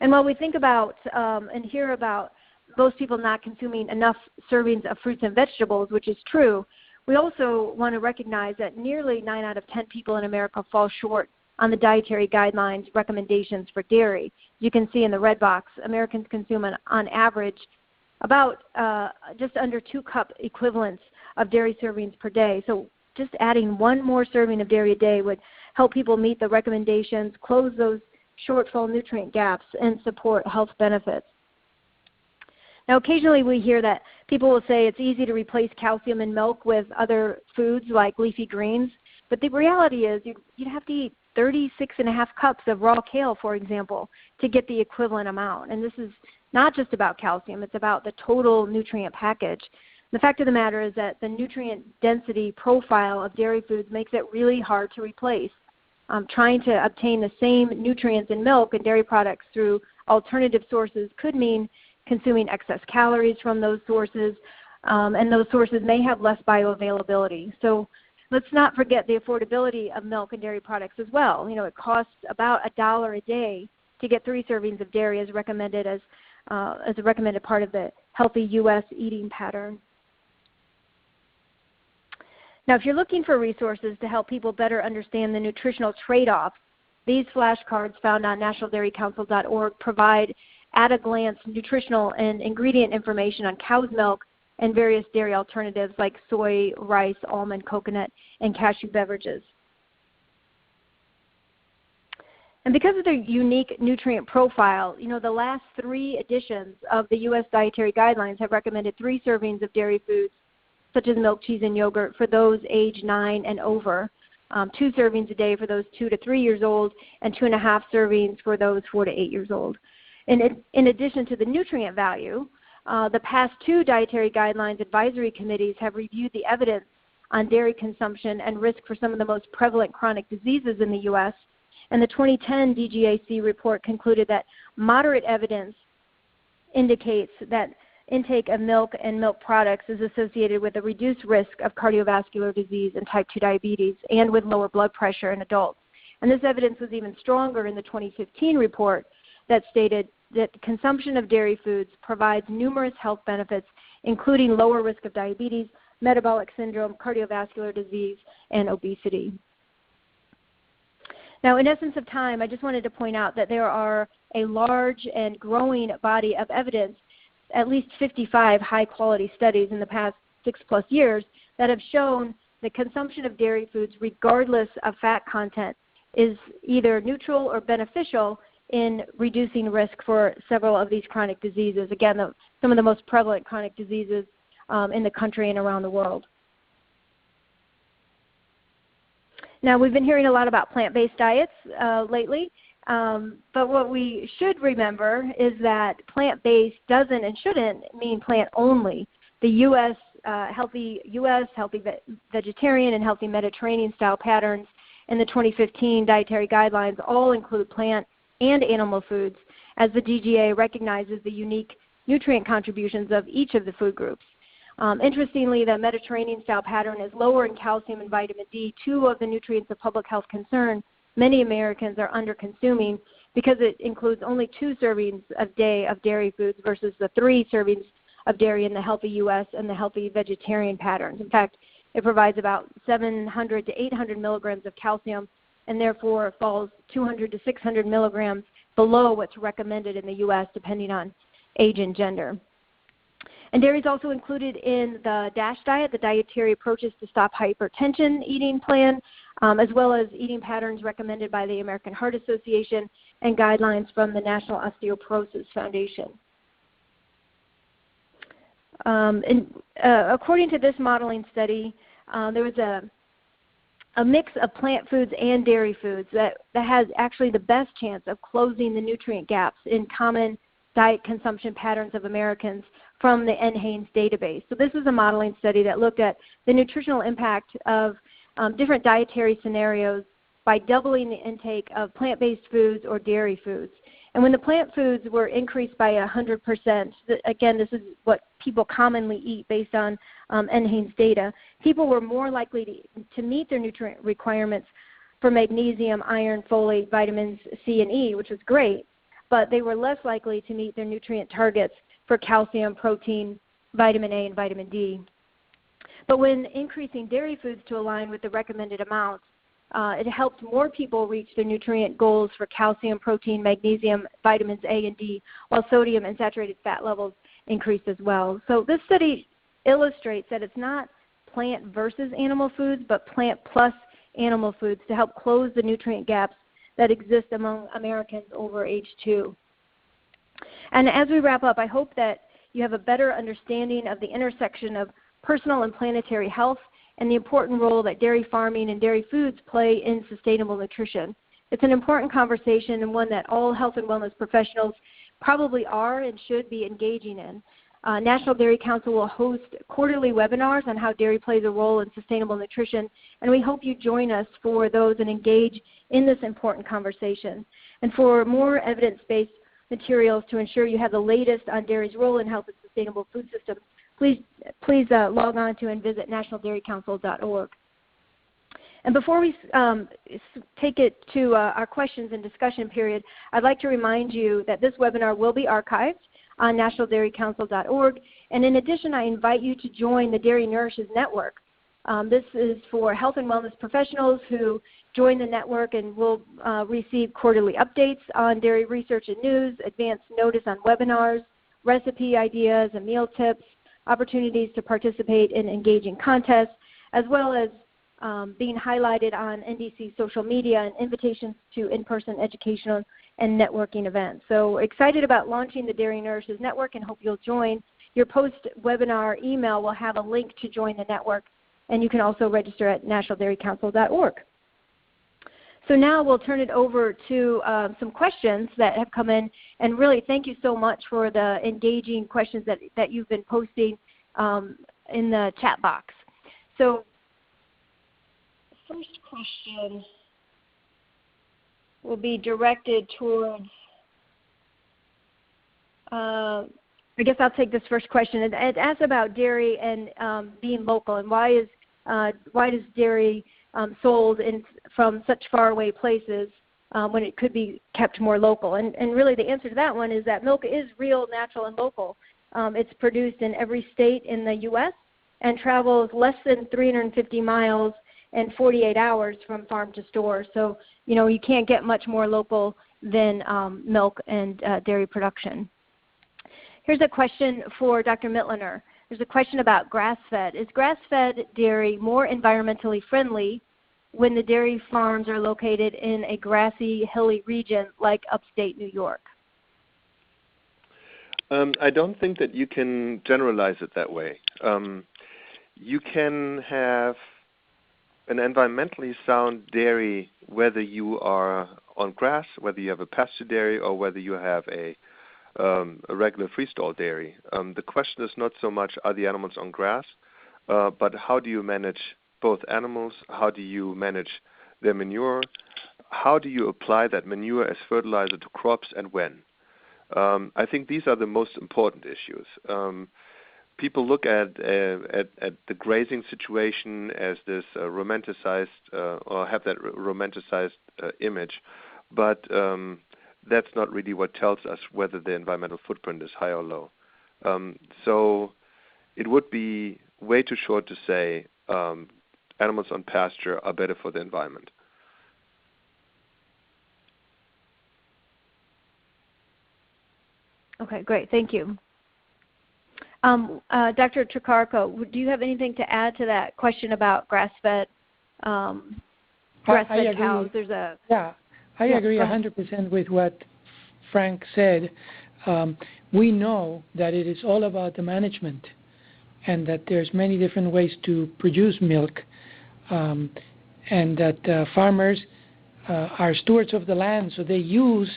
And while we think about and hear about most people not consuming enough servings of fruits and vegetables, which is true, we also want to recognize that nearly 9 out of 10 people in America fall short on the Dietary Guidelines recommendations for dairy. You can see in the red box, Americans consume on average about just under 2 cup equivalents of dairy servings per day. So just adding 1 more serving of dairy a day would help people meet the recommendations, close those shortfall nutrient gaps, and support health benefits. Now, occasionally we hear that people will say it's easy to replace calcium in milk with other foods like leafy greens, but the reality is you'd have to eat 36.5 cups of raw kale, for example, to get the equivalent amount. And this is not just about calcium, it's about the total nutrient package. The fact of the matter is that the nutrient density profile of dairy foods makes it really hard to replace. Trying to obtain the same nutrients in milk and dairy products through alternative sources could mean consuming excess calories from those sources, and those sources may have less bioavailability. So let's not forget the affordability of milk and dairy products as well. You know, it costs about $1 a day to get 3 servings of dairy as recommended as a recommended part of the healthy U.S. eating pattern. Now, if you're looking for resources to help people better understand the nutritional trade-offs, these flashcards found on nationaldairycouncil.org provide at-a-glance nutritional and ingredient information on cow's milk and various dairy alternatives like soy, rice, almond, coconut, and cashew beverages. And because of their unique nutrient profile, you know, the last 3 editions of the U.S. Dietary Guidelines have recommended 3 servings of dairy foods, such as milk, cheese, and yogurt for those age 9 and over, 2 servings a day for those 2 to 3 years old, and 2.5 servings for those 4 to 8 years old. In addition to the nutrient value, the past 2 Dietary Guidelines advisory committees have reviewed the evidence on dairy consumption and risk for some of the most prevalent chronic diseases in the U.S., and the 2010 DGAC report concluded that moderate evidence indicates that intake of milk and milk products is associated with a reduced risk of cardiovascular disease and type 2 diabetes and with lower blood pressure in adults. And this evidence was even stronger in the 2015 report that stated that the consumption of dairy foods provides numerous health benefits, including lower risk of diabetes, metabolic syndrome, cardiovascular disease, and obesity. Now, in essence of time, I just wanted to point out that there are a large and growing body of evidence, at least 55 high-quality studies in the past 6+ years that have shown the consumption of dairy foods, regardless of fat content, is either neutral or beneficial in reducing risk for several of these chronic diseases. Again, some of the most prevalent chronic diseases in the country and around the world. Now, we've been hearing a lot about plant-based diets lately, but what we should remember is that plant-based doesn't and shouldn't mean plant-only. The U.S. healthy vegetarian and healthy Mediterranean style patterns in the 2015 Dietary Guidelines all include plant and animal foods, as the DGA recognizes the unique nutrient contributions of each of the food groups. Interestingly, the Mediterranean-style pattern is lower in calcium and vitamin D, 2 of the nutrients of public health concern many Americans are under-consuming because it includes only 2 servings a day of dairy foods versus the 3 servings of dairy in the healthy U.S. and the healthy vegetarian patterns. In fact, it provides about 700 to 800 milligrams of calcium and therefore falls 200 to 600 milligrams below what's recommended in the U.S. depending on age and gender. And dairy is also included in the DASH diet, the Dietary Approaches to Stop Hypertension eating plan, as well as eating patterns recommended by the American Heart Association and guidelines from the National Osteoporosis Foundation. According to this modeling study, there was a mix of plant foods and dairy foods that has actually the best chance of closing the nutrient gaps in common diet consumption patterns of Americans from the NHANES database. So this is a modeling study that looked at the nutritional impact of different dietary scenarios by doubling the intake of plant-based foods or dairy foods. And when the plant foods were increased by 100%, again, this is what people commonly eat based on NHANES data, people were more likely to meet their nutrient requirements for magnesium, iron, folate, vitamins C and E, which was great, but they were less likely to meet their nutrient targets for calcium, protein, vitamin A, and vitamin D. But when increasing dairy foods to align with the recommended amounts, it helped more people reach their nutrient goals for calcium, protein, magnesium, vitamins A and D, while sodium and saturated fat levels increased as well. So this study illustrates that it's not plant versus animal foods, but plant plus animal foods to help close the nutrient gaps that exist among Americans over age 2. And as we wrap up, I hope that you have a better understanding of the intersection of personal and planetary health and the important role that dairy farming and dairy foods play in sustainable nutrition. It's an important conversation and one that all health and wellness professionals probably are and should be engaging in. National Dairy Council will host quarterly webinars on how dairy plays a role in sustainable nutrition, and we hope you join us for those and engage in this important conversation. And for more evidence-based materials to ensure you have the latest on dairy's role in health and sustainable food systems, please log on to and visit nationaldairycouncil.org. And before we take it to our questions and discussion period, I'd like to remind you that this webinar will be archived on nationaldairycouncil.org. And in addition, I invite you to join the Dairy Nourished Network. This is for health and wellness professionals who join the network and will receive quarterly updates on dairy research and news, advance notice on webinars, recipe ideas and meal tips, opportunities to participate in engaging contests, as well as being highlighted on NDC social media and invitations to in-person educational and networking events. So excited about launching the Dairy Nourished Network and hope you'll join. Your post-webinar email will have a link to join the network, and you can also register at nationaldairycouncil.org. So now we'll turn it over to some questions that have come in, and really thank you so much for the engaging questions that you've been posting in the chat box. So the first question will be directed towards, I guess I'll take this first question. It asks about dairy and being local, and why does dairy sold from such faraway places when it could be kept more local? And really the answer to that one is that milk is real, natural, and local. It's produced in every state in the U.S. and travels less than 350 miles and 48 hours from farm to store. So, you know, you can't get much more local than milk and dairy production. Here's a question for Dr. Mittliner. There's a question about grass-fed. Is grass-fed dairy more environmentally friendly when the dairy farms are located in a grassy, hilly region like upstate New York? I don't think that you can generalize it that way. You can have an environmentally sound dairy whether you are on grass, whether you have a pasture dairy, or whether you have a regular freestall dairy. The question is not so much are the animals on grass, but how do you manage both animals? How do you manage their manure? How do you apply that manure as fertilizer to crops, and when? I think these are the most important issues. People look at the grazing situation as this romanticized or have that romanticized image, but that's not really what tells us whether the environmental footprint is high or low. So it would be way too short to say animals on pasture are better for the environment. Okay, great. Thank you. Dr. Tricarco, do you have anything to add to that question about grass-fed cows? I agree 100% with what Frank said. We know that it is all about the management and that there's many different ways to produce milk, and that farmers are stewards of the land, so they use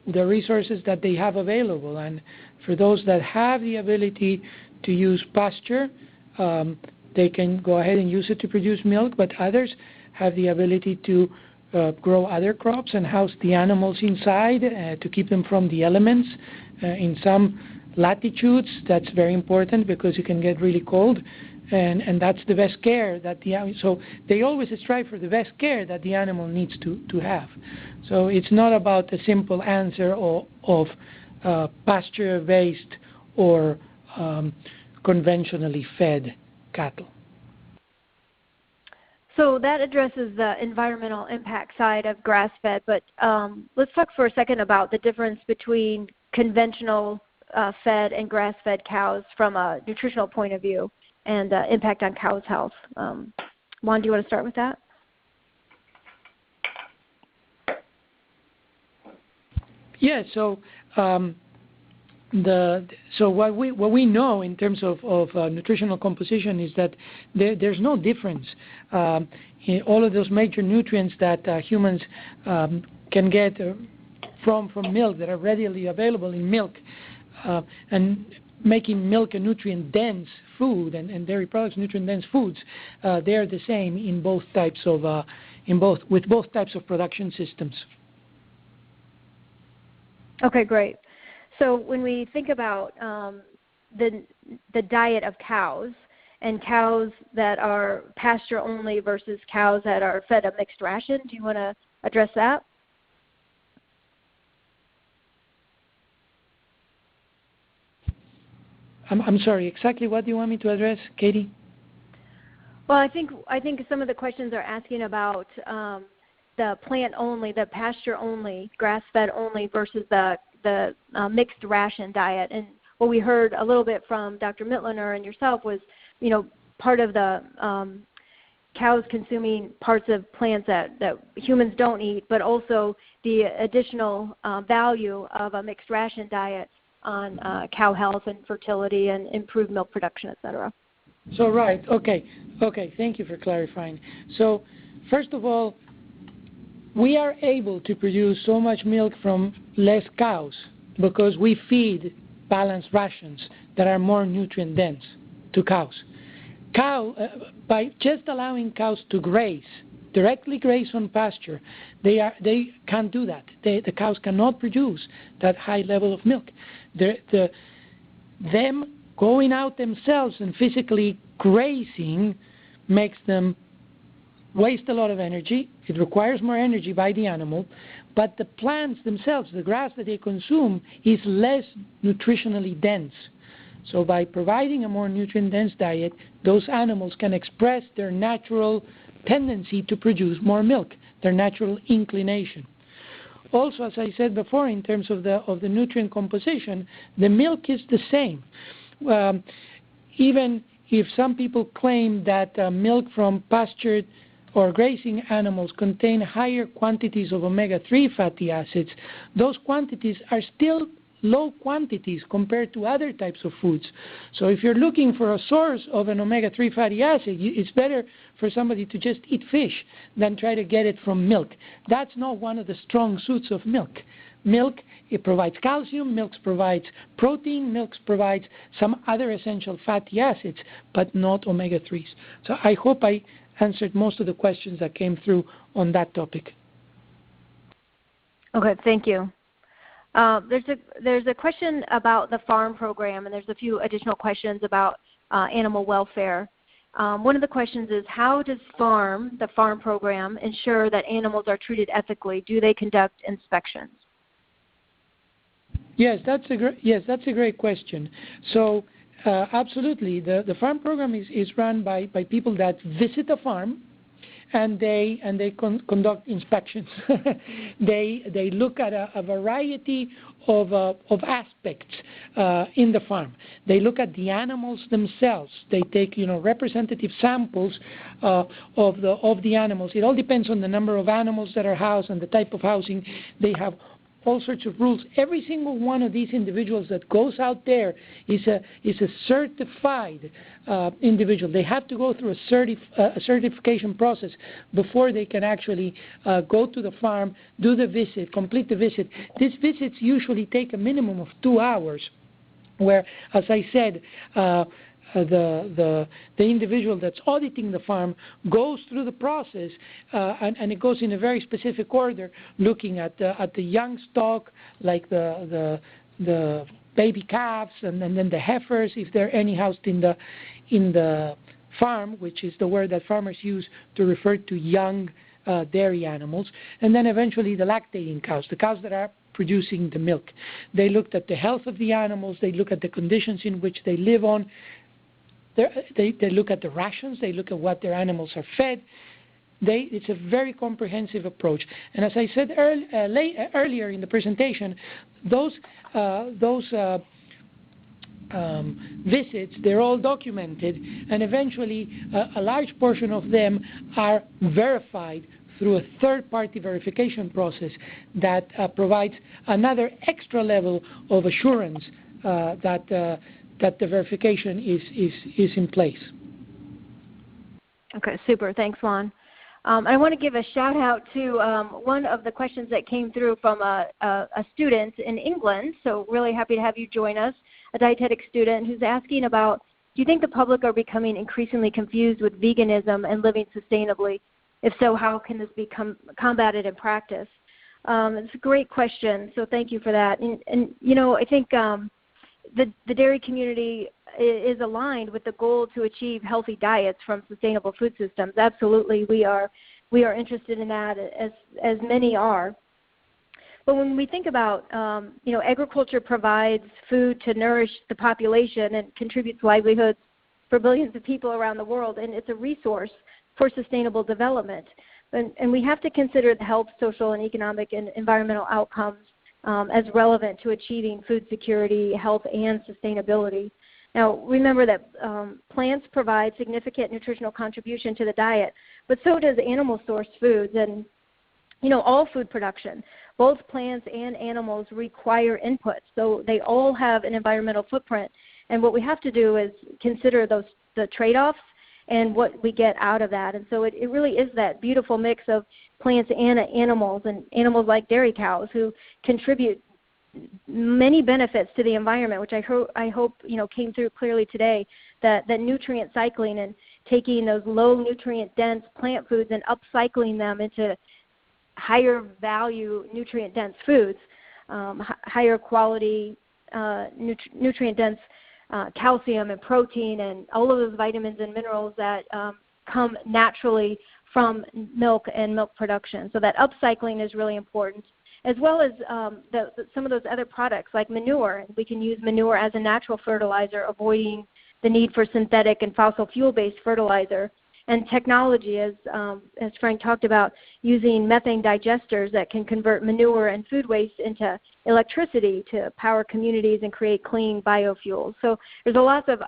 the resources that they have available. And for those that have the ability to use pasture, they can go ahead and use it to produce milk, but others have the ability to grow other crops and house the animals inside to keep them from the elements. In some latitudes, that's very important because it can get really cold, and that's the best care that so they always strive for the best care that the animal needs to have. So it's not about a simple answer of pasture-based or conventionally fed cattle. So that addresses the environmental impact side of grass-fed, but let's talk for a second about the difference between conventional fed and grass-fed cows from a nutritional point of view and impact on cows' health. Juan, do you want to start with that? Yeah. So what we know in terms of nutritional composition is that there's no difference in all of those major nutrients that humans can get from milk that are readily available in milk, and making milk a nutrient-dense food and dairy products nutrient-dense foods. They're the same in both types of with both types of production systems. Okay, great. So when we think about the diet of cows and cows that are pasture only versus cows that are fed a mixed ration, do you want to address that? I'm sorry, exactly what do you want me to address, Katie? Well, I think some of the questions are asking about the plant only, the pasture only, grass fed only versus the mixed ration diet. And what we heard a little bit from Dr. Mittlener and yourself was, part of the cows consuming parts of plants that humans don't eat, but also the additional value of a mixed ration diet on cow health and fertility and improved milk production, et cetera. So right, okay, thank you for clarifying. So first of all, we are able to produce so much milk from less cows because we feed balanced rations that are more nutrient dense to cows. By just allowing cows to graze, directly graze on pasture, they can't do that. The cows cannot produce that high level of milk. Them going out themselves and physically grazing makes them waste a lot of energy. It requires more energy by the animal, but the plants themselves, the grass that they consume, is less nutritionally dense. So by providing a more nutrient-dense diet, those animals can express their natural tendency to produce more milk, their natural inclination. Also, as I said before, in terms of the nutrient composition, the milk is the same. Even if some people claim that milk from pastured or grazing animals contain higher quantities of omega-3 fatty acids, those quantities are still low quantities compared to other types of foods. So if you're looking for a source of an omega-3 fatty acid, it's better for somebody to just eat fish than try to get it from milk. That's not one of the strong suits of milk. Milk, it provides calcium, milk provides protein, milk provides some other essential fatty acids, but not omega-3s. So I hope I answered most of the questions that came through on that topic. Okay, thank you. There's a question about the farm program, and there's a few additional questions about animal welfare. One of the questions is, how does the farm program, ensure that animals are treated ethically? Do they conduct inspections? Yes, that's a great question. So absolutely, the farm program is run by people that visit the farm, and they conduct inspections. they look at a variety of aspects in the farm. They look at the animals themselves. They take representative samples of the animals. It all depends on the number of animals that are housed and the type of housing. They have all sorts of rules. Every single one of these individuals that goes out there is a certified individual. They have to go through a certification process before they can actually go to the farm, do the visit, complete the visit. These visits usually take a minimum of 2 hours, where, as I said, the individual that's auditing the farm goes through the process, and it goes in a very specific order, looking at the young stock, like the baby calves, and then the heifers, if there are any housed in the farm, which is the word that farmers use to refer to young dairy animals, and then eventually the lactating cows, the cows that are producing the milk. They looked at the health of the animals. They look at the conditions in which they live on. They look at the rations. They look at what their animals are fed. It's a very comprehensive approach. And as I said earlier in the presentation, those visits, they're all documented, and eventually a large portion of them are verified through a third-party verification process that provides another extra level of assurance that the verification is in place. Okay, super. Thanks, Juan. I want to give a shout out to one of the questions that came through from a student in England. So really happy to have you join us, a dietetic student who's asking about, do you think the public are becoming increasingly confused with veganism and living sustainably? If so, how can this be combated in practice? It's a great question, so thank you for that. And you know, I think the dairy community is aligned with the goal to achieve healthy diets from sustainable food systems. Absolutely, we are interested in that, as many are. But when we think about, you know, agriculture provides food to nourish the population and contributes livelihoods for billions of people around the world, and it's a resource for sustainable development. And we have to consider the health, social, and economic and environmental outcomes as relevant to achieving food security, health, and sustainability. Now, remember that plants provide significant nutritional contribution to the diet, but so does animal-sourced foods and, you know, all food production. Both plants and animals require inputs, so they all have an environmental footprint. And what we have to do is consider the trade-offs and what we get out of that. And so it really is that beautiful mix of plants and animals like dairy cows who contribute many benefits to the environment, which I hope you know came through clearly today, that nutrient cycling and taking those low nutrient dense plant foods and upcycling them into higher value nutrient dense foods, higher quality nutrient dense calcium and protein and all of those vitamins and minerals that come naturally from milk and milk production. So that upcycling is really important, as well as some of those other products like manure. We can use manure as a natural fertilizer, avoiding the need for synthetic and fossil fuel-based fertilizer. And technology, as Frank talked about, using methane digesters that can convert manure and food waste into electricity to power communities and create clean biofuels. So there's a lot of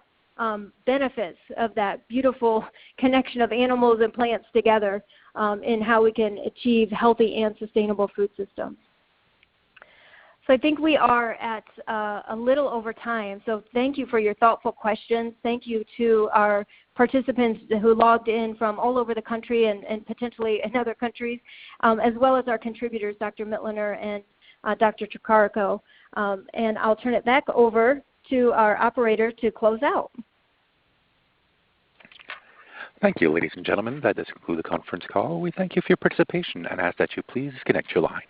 benefits of that beautiful connection of animals and plants together in how we can achieve healthy and sustainable food systems. So I think we are at a little over time. So thank you for your thoughtful questions. Thank you to our participants who logged in from all over the country and potentially in other countries, as well as our contributors, Dr. Mittlener and Dr. Tricarico. And I'll turn it back over to our operator to close out. Thank you, ladies and gentlemen. That does conclude the conference call. We thank you for your participation and ask that you please disconnect your line.